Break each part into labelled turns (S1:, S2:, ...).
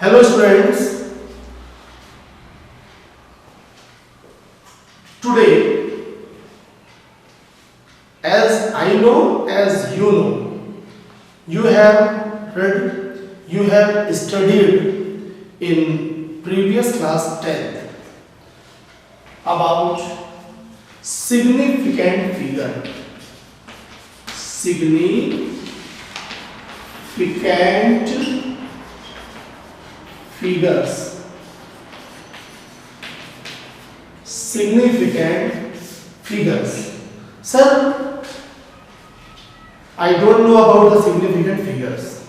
S1: Hello students, today as I know, as you know, you have read, you have studied in previous class 10th about significant figure. Significant figures. Significant figures. Sir, I don't know about the significant figures.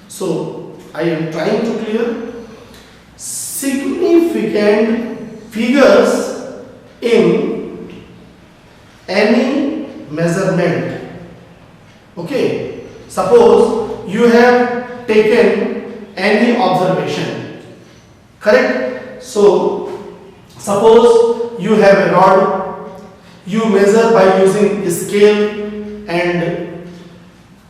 S1: So, I am trying to clear significant figures in any measurement. Okay, suppose you have taken any observation, correct? So, suppose you have a rod, you measure by using a scale and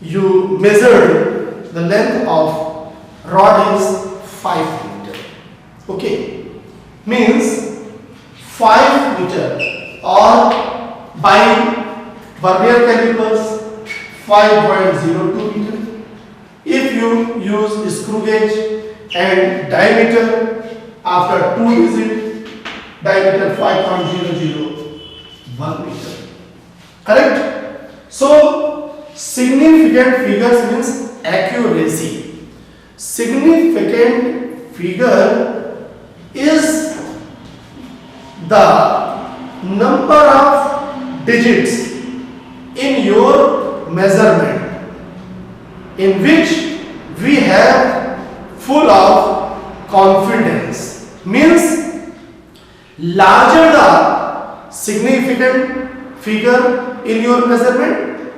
S1: you measured the length of rod is 5 meter. Okay, means 5 meter or by vernier calipers 5.02 meter. If you use screw gauge and diameter after 2 digit, diameter 5.001 meter, correct? So significant figures means accuracy. Significant figure is the number of digits in your measurement in which we have full of confidence. Means larger the significant figure in your measurement,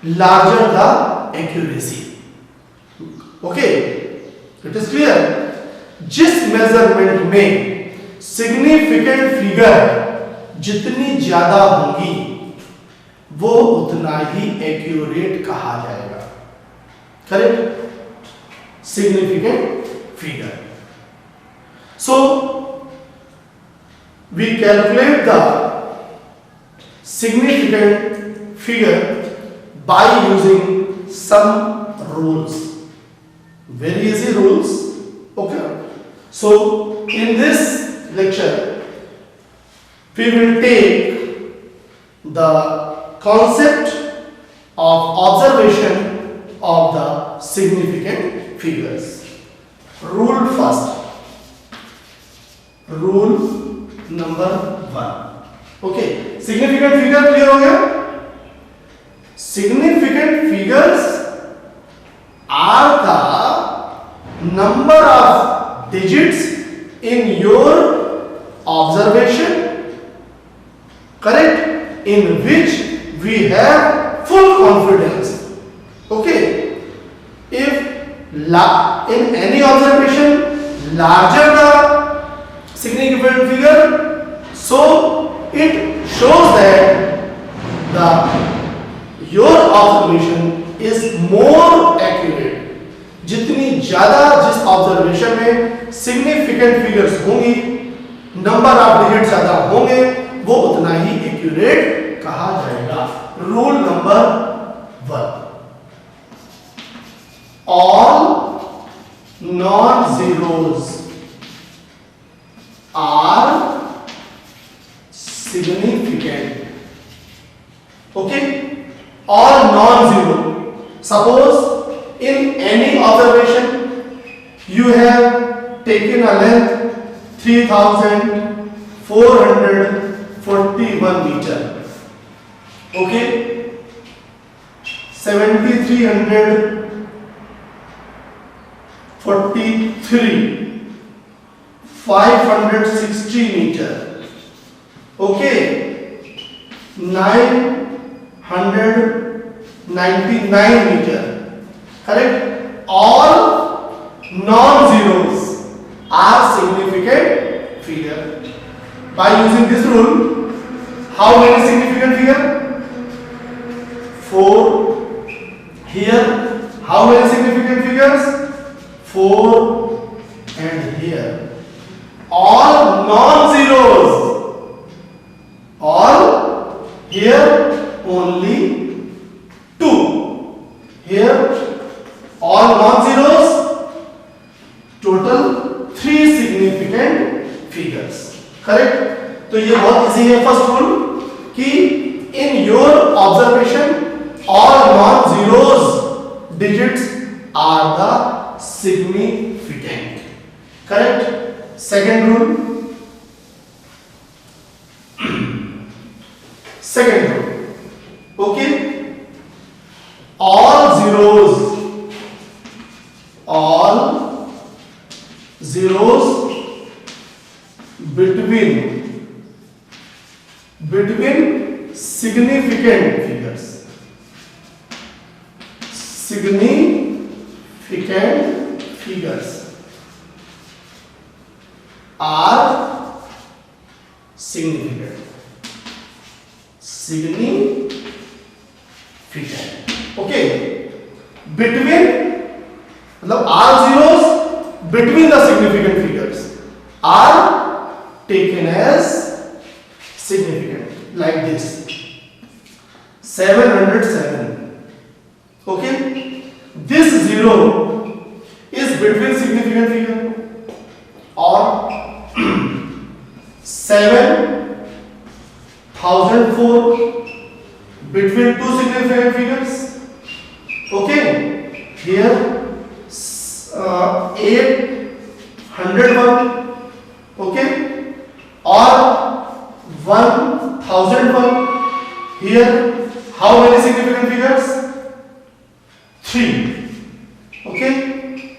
S1: larger the accuracy. Okay, it is clear. जिस measurement में significant figure जितनी ज्यादा होगी वो उतना ही accurate कहा जाएगा, correct? Significant figure. So we calculate the significant figure by using some rules, very easy rules. Okay, so in this lecture we will take the concept of observation of the significant figures. Rule first. Rule number 1. Okay, significant figure clear हो गया? Significant figures are the number of digits in your observation, correct, in which we have full confidence. Okay, if in any observation larger the significant figure, so it shows that your observation is more accurate. जितनी ज्यादा जिस observation में significant figures होंगी, number of digit ज्यादा होंगे, वो उतना ही accurate कहा जाएगा. Rule number 1. All non-zeros are significant. Okay, all non-zero. Suppose in any observation you have taken a length 3441 meter. Okay, 7343, 560 meter. Okay, 999 meter, correct? All non-zeros are significant figure. By using this rule, how many significant figure? 4. Here, how many significant figures? 4, and here all non-zeros, all here only 2, here all non-zeros, total 3 significant figures. Correct? तो ये बहुत easy है first rule कि in your observation all non-zeros digits are the significant. Correct? Second rule. Second rule. Okay? All zeros between significant figures. Significant figures are significant. Okay. Between मतलब R zeros between the significant figures are taken as significant, like this 707. Okay, this zero is between significant figure or 7004 between two significant figures. Okay, here 801. Okay, or 1001. Here how many significant figures? 3. Okay,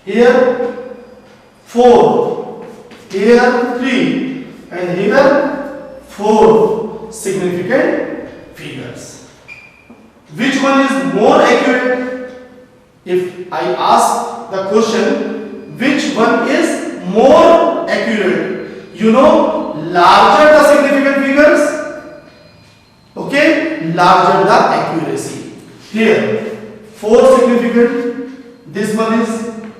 S1: here 4, here 3, and here 4 significant figures. Which one is more accurate? If I ask the question which one is more accurate, you know, larger the significant figures, okay, larger the accuracy. Here 4 significant, this one is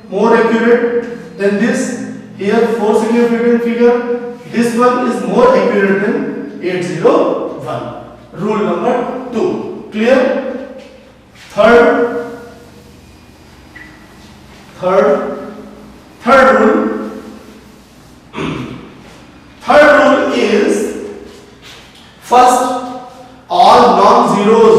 S1: more accurate than this. Here 4 significant figure, this one is more accurate than 801. Rule number 2. Clear? Third rule. Third rule is, first, all non-zeros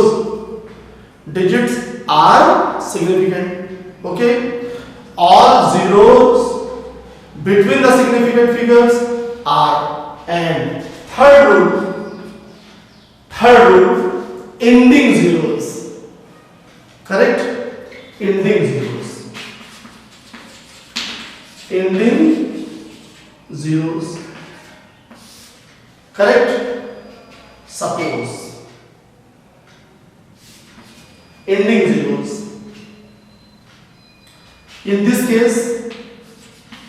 S1: digits are significant. Okay, all zeros between the significant figures are. And third rule, ending zeros. Correct? Ending zeros. Correct? Suppose ending zeros. In this case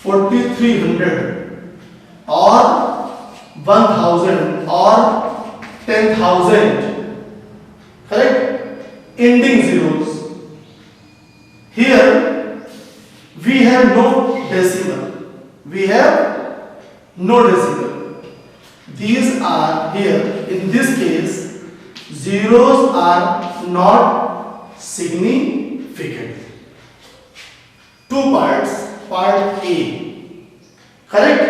S1: 4300 or 1000 or 10,000. Correct? Ending zeros. Here we have no decimal. These are here. In this case, zeros are not significant. Two parts. Part A. Correct?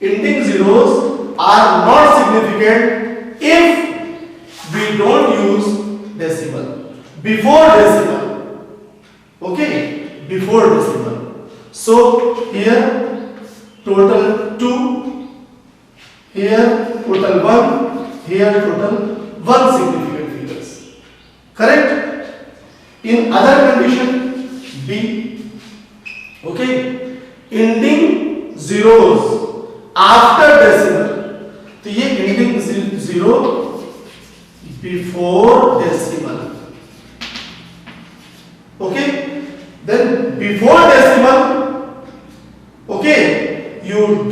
S1: Ending zeros are not significant if we don't use decimal. Before decimal. Okay? Before decimal. So here total 2, here total 1, here total 1 significant figures. Correct? In other condition B. Okay, ending zeros after decimal. तो ये ending zero before decimal. Okay, then before decimal, okay, you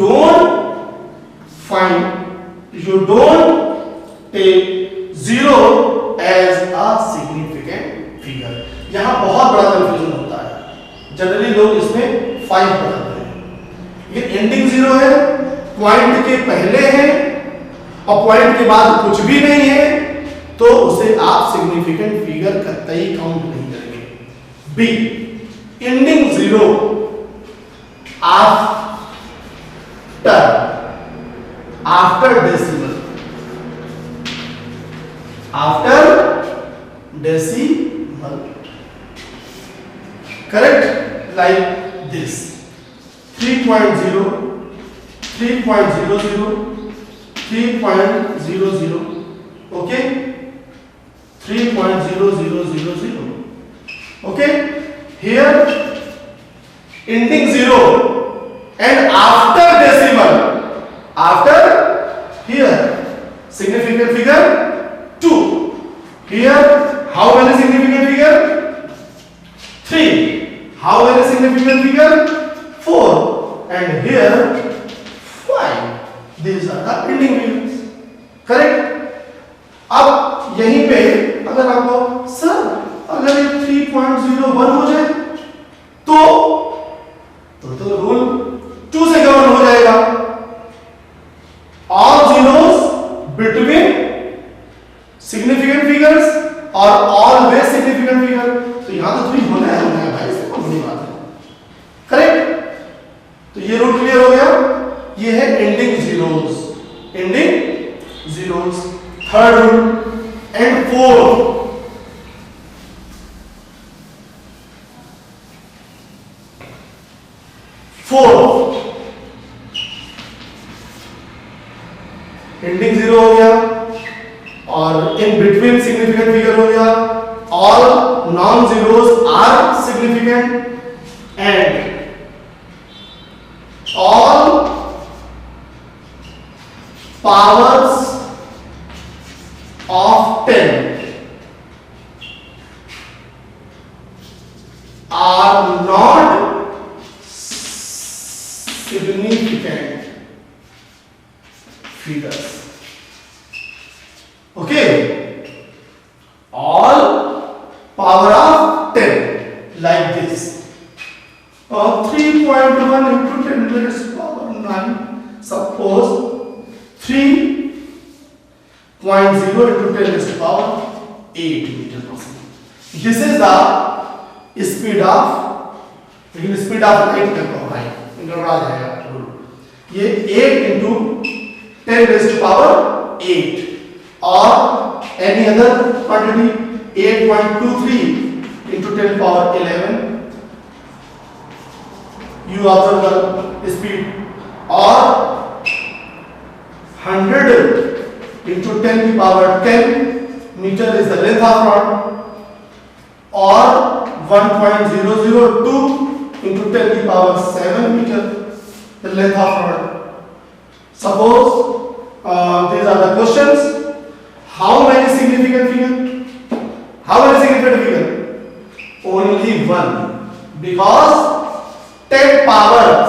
S1: don't take zero as a significant figure. यहां बहुत बड़ा confusion होता है generally लोग इसमें 5 बताते हैं, लेकिन एंडिंग 0 है, पॉइंट के पहले है और पॉइंट के बाद कुछ भी नहीं है, तो उसे आप सिग्निफिकेंट फिगर कतई काउंट नहीं करेंगे। B, ending 0 after decimal, correct, like this, 3.0, 3.00, 3.00, okay, 3.0000, okay. Here ending 0 and after decimal, after here significant figure 2, here how many significant figure? 3. How many significant figure? 4. And here 5. These are the ending figures. Correct? अब यहीं पे अगर आपको sir अगर ये 3.01 हो जाए तो रूल 2 से गवर्न हो जाएगा। All zeros between significant figures और always significant figure, तो यहां तो 3 होना है भाई, इसमें कोई बड़ी बात है। करेक्ट? तो ये रूल क्लियर हो गया। ये है ending zeros, ending zeros, third rule. And fourth ending 0 हो गया और इन बिटवीन सिग्निफिकेंट फिगर हो गया, all non zeros are significant and all powers of 10 are not significant figures. Okay, all power of 10 like this, 3.1 into 10 raised to power 9, suppose 3.0 into 10 raised to power 8 meter per second. This is the speed of, लेकिन speed of light का भाई interval आ जाएगा rule. ये 8 into 10 raised to power 8 और any other quantity 8.23 into 10 power 11, you observe the speed, or 100 into 10 to the power 10 meter is the length of rod, or 1.002 into 10 to the power 7 meter the length of rod. Suppose these are the questions. How many significant figure? How many significant figure? Only one, because 10 powers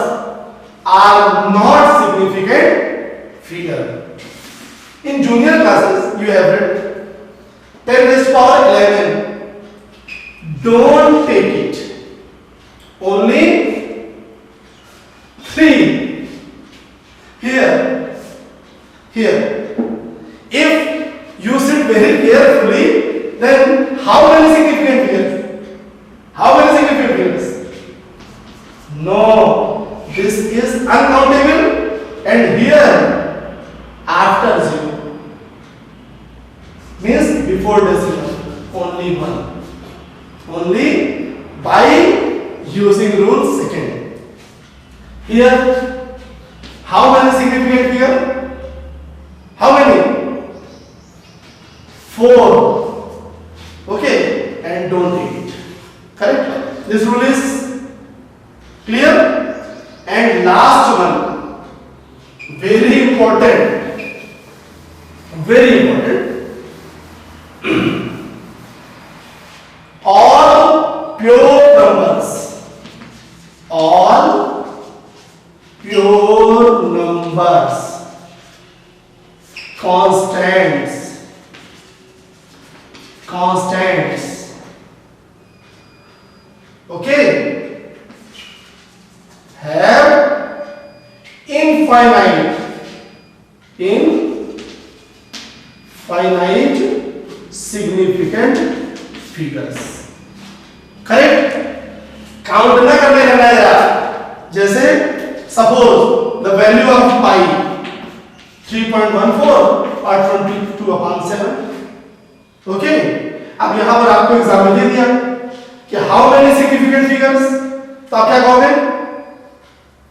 S1: are not significant figure. In junior classes you have read 10 raised to power 11. Don't take it. Only 3 here. If you sit very carefully, then how many significant figures? How many significant figures? No, this is uncountable, and here after 0 means before decimal, only 1. Only by using rule second. Here how many significant figure? How many? 4. Okay, and don't take it. Correct? This rule is clear. And last one, very important, very important. All pure numbers, all pure numbers, constants, okay, infinite significant figures. Correct? Count ना करने रहना है यार. जैसे suppose the value of पाई 3.14 और 22/7. Okay, अब यहां पर आपको एग्जाम्पल दे दिया कि हाउ मेनी सिग्निफिकेंट फिगर्स, तो आप क्या कहोगे?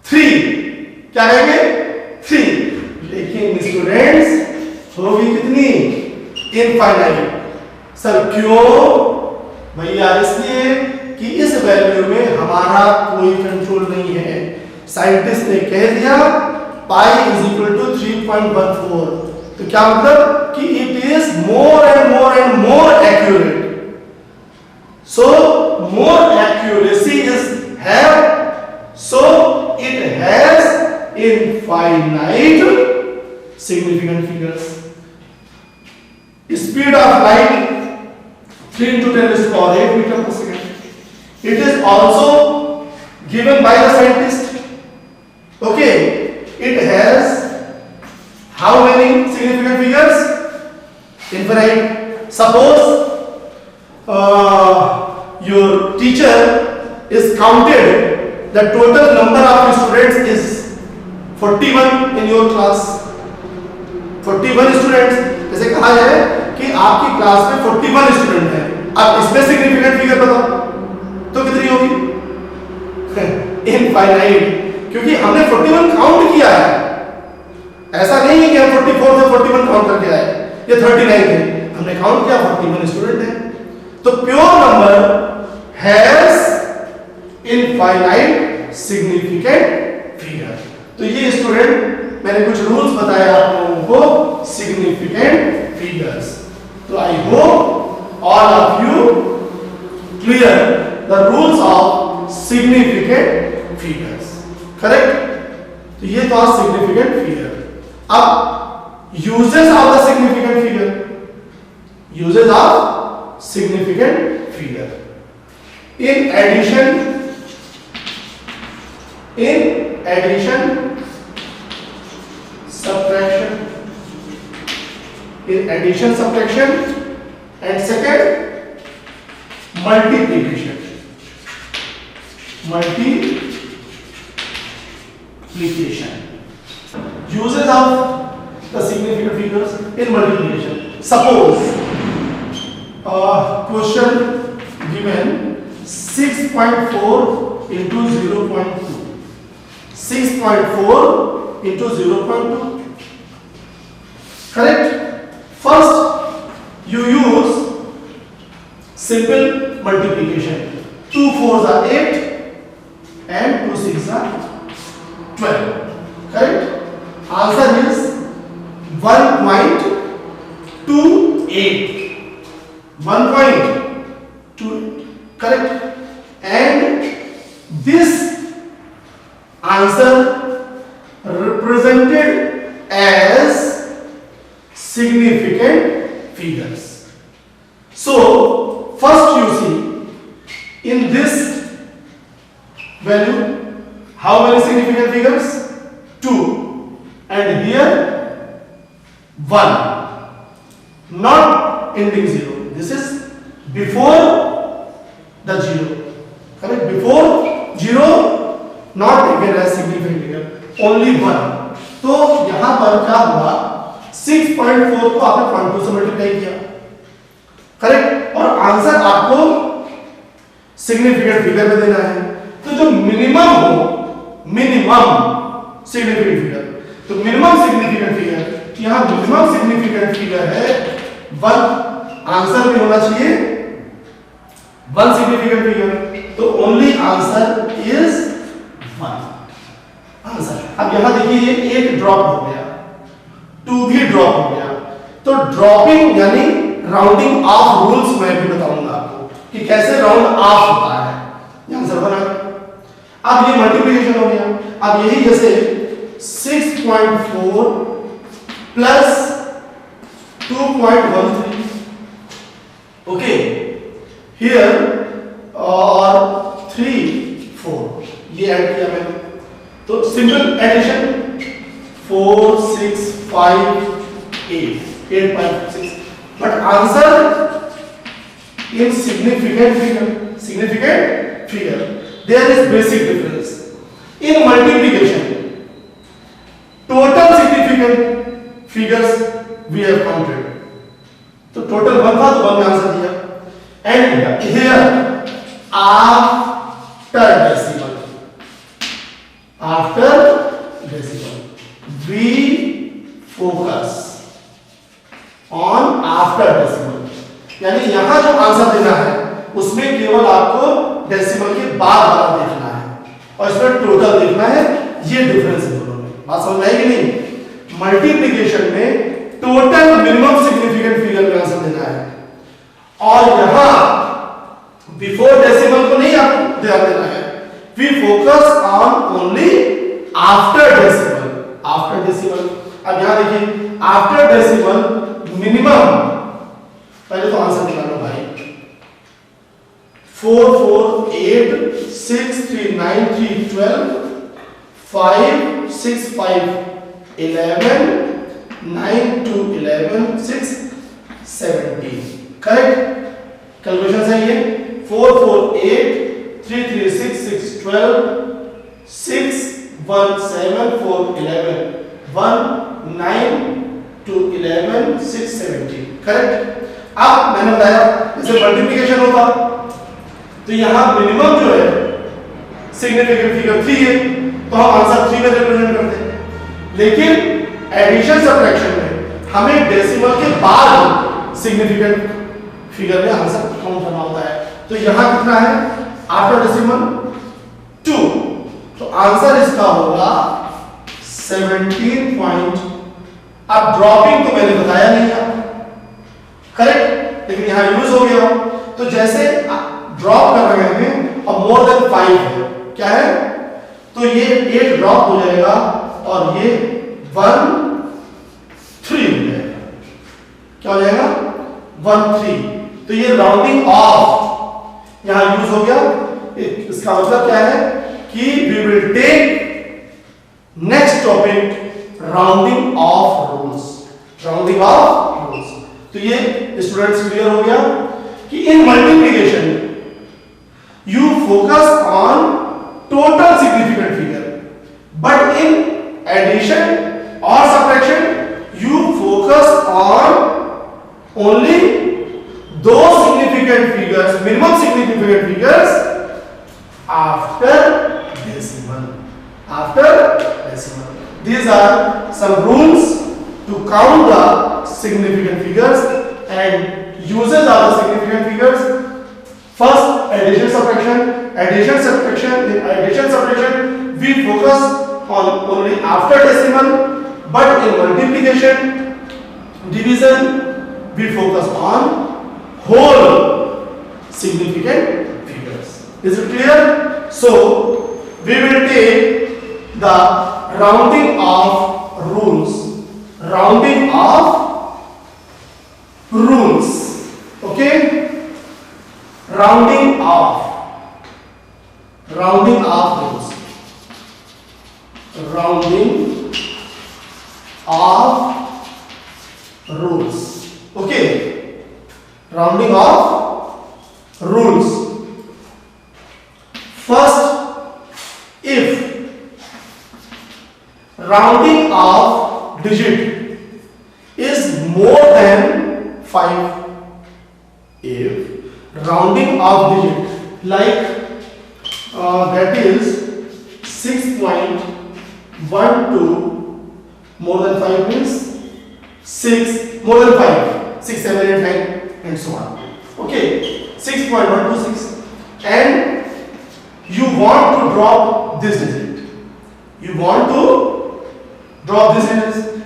S1: 3. क्या कहेंगे? 3. लेकिन स्टूडेंट्स होगी कितनी? इनफाइनाइट. सर क्यों? भैया इसलिए कि इस वैल्यू में हमारा कोई कंट्रोल नहीं है. साइंटिस्ट ने कह दिया पाई इज इक्वल टू 3.14. तो क्या मतलब कि it is more and more accurate. So more accuracy is have, so it has infinite significant figures. Speed of light 3 into 10 raised to power 8 meter per second. It is also given by the scientist. Okay, it has how many significant figures? Infinite. Suppose your teacher is counted the total number of students is 41 in your class. 41 students. जैसे कहा है कि आपकी class में 41 student हैं. अब इसमें significant figure बताओ तो कितनी होगी? इनफाइनाइट. क्योंकि हमने 41 काउंट किया है. ऐसा नहीं है कि हम 44 से 41 काउंट करके आए. ये 39 है, हमने काउंट किया 41 स्टूडेंट हैं. तो pure number has infinite significant figure. तो ये स्टूडेंट मैंने कुछ रूल्स बताए आप लोगों को सिग्निफिकेंट फिगर्स. तो I hope all of you clear the rules of significant figures. Correct? तो ये तो आज सिग्निफिकेंट फिगर. अब uses of the significant figure. Uses of significant figure. in addition subtraction and second multiplication. Uses of the significant figures in multiplication. Suppose question given 6.4 into 0.2. 6.4 into 0.2. Correct? First you use simple multiplication. 2 4s are 8 and 2 6s are 12. Correct? Answer is 1.28. 1.2. Correct? And this answer represented as significant figures. So first you see in this value how many significant figures? 2 and here 1, not ending 0. This is before the 0. Correct? Before 0 not taken as significant figure, only 1. तो यहां पर क्या हुआ? 6.4 को आपने 0.2 से multiply किया. Correct? और आंसर आपको सिग्निफिकेंट फिगर में देना है. तो जो मिनिमम हो, मिनिमम सिग्निफिकेंट फिगर, तो मिनिमम सिग्निफिकेंट फिगर, यहां मिनिमम सिग्निफिकेंट फिगर है 1. आंसर में होना चाहिए 1 सिग्निफिकेंट फिगर. तो ओनली आंसर इज 1. आंसर. अब यहां देखिए ये 1 ड्रॉप हो गया, 2 भी ड्रॉप हो गया. तो ड्रॉपिंग यानी राउंडिंग ऑफ रूल्स मैं भी बताऊंगा आपको कि कैसे राउंड ऑफ होता है. ये आंसर बना. अब ये मल्टीप्लिकेशन हो गया. अब यही जैसे 6.4 प्लस 2.13. ओके, हियर और 3 4 ये ऐड किया मैंने. तो simple addition 4 6 5 8 8.6, but answer in significant figure there is basic difference. In multiplication total significant figures we have counted, तो total 1 था तो 1 में आंसर दिया, and here after decimal we focus on after decimal, यानी यहां जो आंसर देना है उसमें केवल आपको डेसिमल के बाद वाला देखना है और इसमें टोटल देखना है, ये डिफरेंस है दोनों में। बात समझ में आई कि नहीं? मल्टीप्लिकेशन में टोटल मिनिमम सिग्निफिकेंट फिगर में आंसर देना है और यहां बिफोर डेसिमल को नहीं आपको ध्यान देना है, we focus on only after decimal. अब यहां देखिए आफ्टर डेसिमल मिनिमम, पहले तो आंसर निकालो भाई, 4 4 8 6 3 9 3 12 5 6 5 11 9 2 11 6 17, करेक्ट? कैलकुलेशन सही है। 4 4 8 3 3 6 6 12 6 1 7 4 11 1 9 2 11 6 17, करेक्ट? अब मैंने बताया जैसे मल्टीप्लिकेशन होता तो यहां मिनिमम जो है सिग्निफिकेंट फिगर 3 है तो हम आंसर 3 में रिप्रेजेंट करते हैं, लेकिन एडिशन सब्ट्रैक्शन में हमें डेसिमल के बाद सिग्निफिकेंट फिगर में आंसर काउंट करना होता है। तो यहां कितना है आफ्टर डेसिमल 2, तो आंसर इसका होगा 17 अब ड्रॉपिंग तो मैंने बताया नहीं है, करेक्ट, लेकिन यहां यूज हो गया। तो जैसे ड्रॉप कर रहे हैं और मोर देन 5 है, क्या है, तो ये 8 ड्रॉप हो जाएगा और ये 1 3 हो जाएगा, क्या हो जाएगा 1 3, तो ये राउंडिंग ऑफ यहां यूज हो गया। इसका मतलब क्या है कि we will take next topic rounding off rules, तो ये स्टूडेंट्स क्लियर हो गया कि in multiplication you focus on total significant figure, but in addition और subtraction you focus on only दो significant figures, minimum significant figures after decimal. These are some rules to count the significant figures and uses of the significant figures. First, addition subtraction. In addition subtraction we focus on only after decimal, but in multiplication division we focus on whole significant figures. Is it clear? So we will take the rounding of rules, okay, rounding of rules, okay, rounding of rules. First, if rounding of digit is more than 5, if rounding of digit like that is 6.12 more than 5 means 6 more than 5 6 7 8 9 and so on, okay, 6.126, and you want to drop this digit,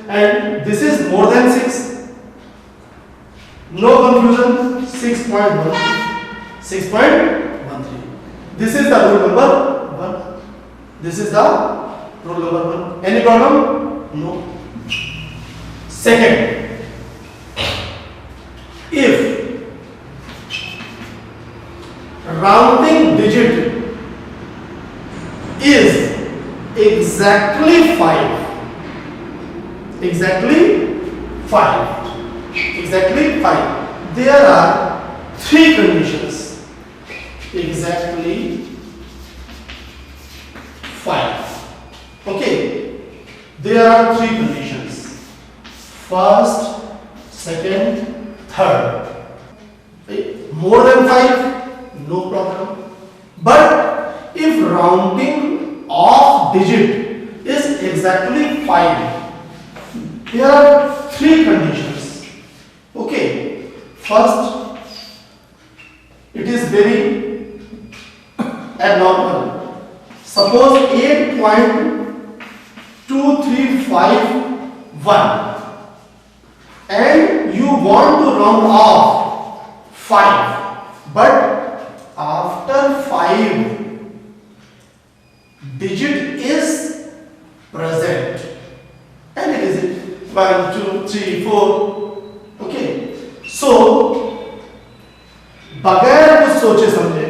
S1: and this is more than 6, no confusion, 6.13, this is the rule number 1, any problem? No. Second, if rounding digit is exactly 5, exactly 5. Exactly 5. There are 3 conditions. Exactly 5. Okay. There are 3 conditions. First, second, third. More than 5, no problem. But if rounding of digit is exactly 5, there are 3 conditions. Okay. First, it is very abnormal. Suppose 8.2351 and you want to round off 5, but after 5 digit is present and it is 1, 2, 3, 4. Okay, so बगैर कुछ सोचे समझे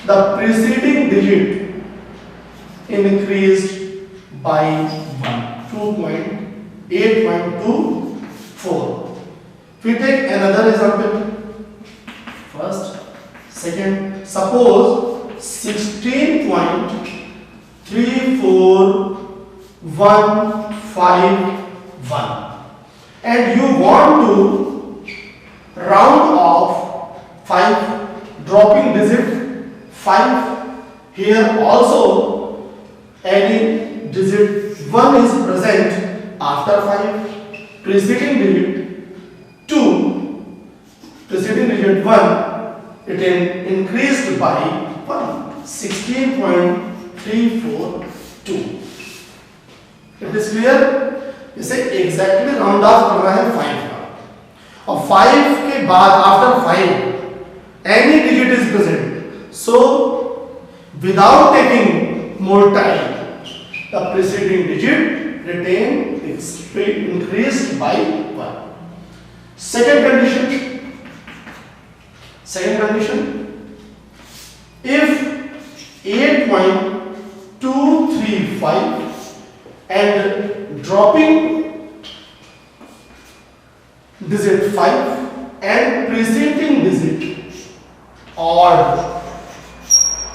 S1: the preceding digit increased by 1, 2.8.24. We take another example. First, second, suppose 16.34151 and you want to round off 5, dropping digit 5. Here also any digit 1 is present after 5. Preceding digit 2, preceding digit 1, it increased by 1, 16.342. It is clear? इसे exactly round off करना है 5 का, और 5 के बाद after 5 any digit is present. So without taking more time, the preceding digit retained increased by 1. Second condition, if 8.235 and dropping digit 5 and preceding digit odd.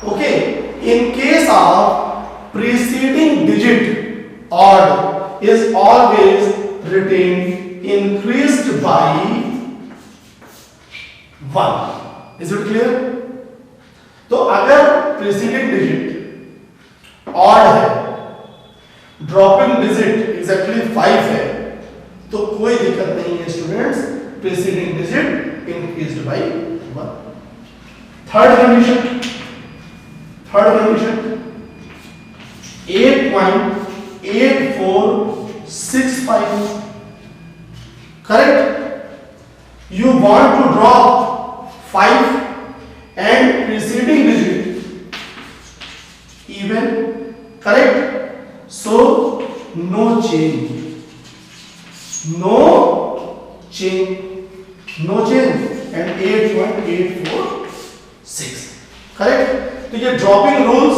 S1: Okay, in case of preceding digit odd is always retained increased by 1. Is it clear? तो अगर preceding digit odd है, dropping digit exactly 5 है, तो कोई दिक्कत नहीं है students, preceding digit increased by 1. Third condition, 8.8465. Correct? You want to drop 5 and preceding digit even. Correct? So no change. And 8.846. Correct? तो ये dropping rules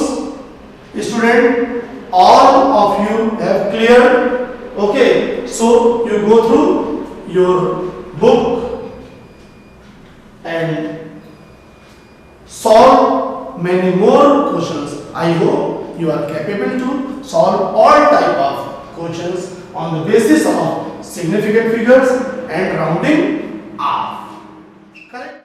S1: student all of you have cleared. Okay, so you go through your book and solve many more questions. I hope you are capable to solve all type of questions on the basis of significant figures and rounding off. Correct?